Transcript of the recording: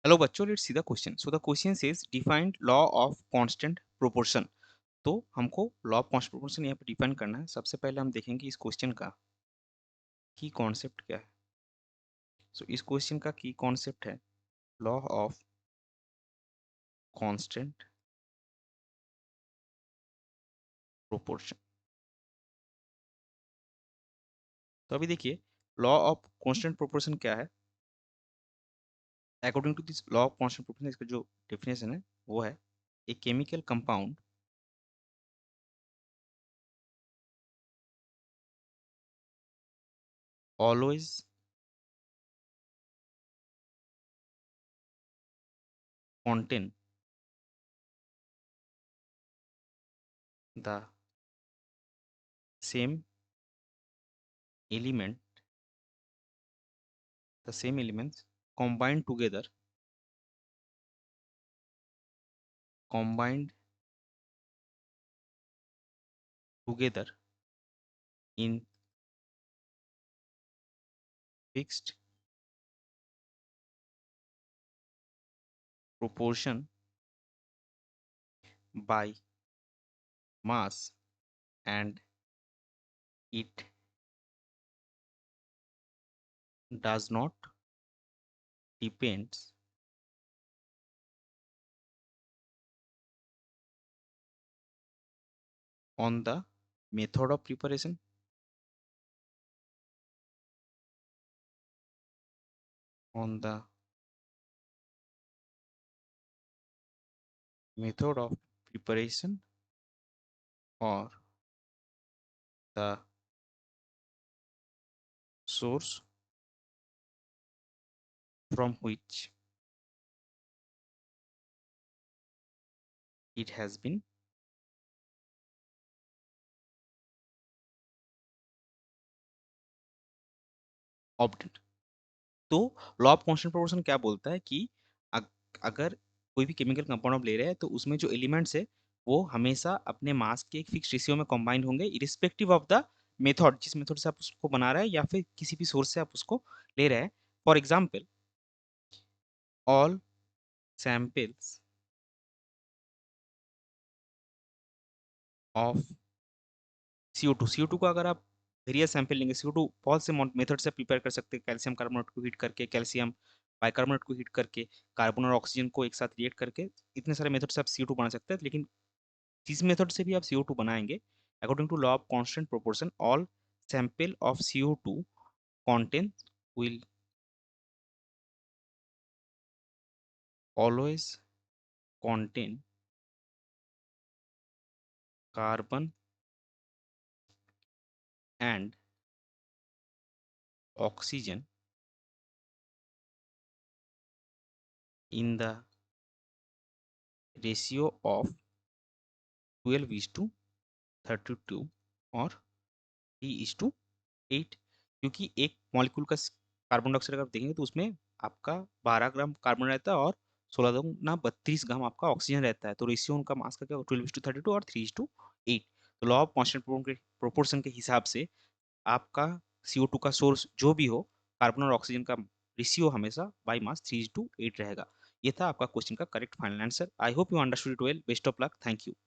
Hello बच्चों, let's see the question. So the question says defined law of constant proportion. तो हमको law of constant proportion यहाँ पे define करना है। सबसे पहले हम देखेंगे इस क्वेश्चन का की कॉन्सेप्ट क्या है। सो इस क्वेश्चन का की कॉन्सेप्ट है लॉ ऑफ कांस्टेंट प्रोपोर्शन। तो अभी देखिए, लॉ ऑफ कांस्टेंट प्रोपोर्शन क्या है। According to this law of constant proportion, इसका जो डेफिनेशन है वो है a chemical compound always contain the same element, the same elements combined together, combined together in fixed proportion by mass, and it does not depends on the method of preparation, on the method of preparation, or the source from which it has been obtained। तो law of constant proportion क्या बोलता है कि अगर कोई भी chemical compound आप ले रहे हैं तो उसमें जो एलिमेंट्स है वो हमेशा अपने मास के एक फिक्स रेशियो में कंबाइन होंगे, इरिस्पेक्टिव ऑफ द मेथड, जिस मेथड से आप उसको बना रहे हैं या फिर किसी भी सोर्स से आप उसको ले रहे हैं। For example, all samples of CO2 का अगर आप वेरियस सैंपल लेंगे, CO2 बहुत से मेथड से प्रिपेयर कर सकते हैं। कैल्शियम कार्बोनेट को हीट करके, कैल्शियम बाइकार्बोनेट को हीट करके, कार्बन और ऑक्सीजन को एक साथ रिएक्ट करके, इतने सारे मेथड से आप CO2 बना सकते हैं। लेकिन जिस मेथड से भी आप CO2 बनाएंगे, according to law of constant proportion, all sample of CO2 content will always contain carbon and oxygen in the ratio of 12:32 और 3:8। क्योंकि एक मॉलिक्यूल का कार्बन डाइऑक्साइड अगर आप देखेंगे तो उसमें आपका 12 ग्राम कार्बन रहता है और 16 दूना 32 ग्राम आपका ऑक्सीजन रहता है। तो रेशियो उनका मास का क्या, 12:32 और 3:8। तो लॉ ऑफ कांस्टेंट प्रोपोर्शन के हिसाब से आपका CO2 का सोर्स जो भी हो, कार्बन और ऑक्सीजन का रेशियो हमेशा बाई मास 3:8 रहेगा। ये था आपका क्वेश्चन का correct final answer. I hope you understood it well. Best of luck. Thank you.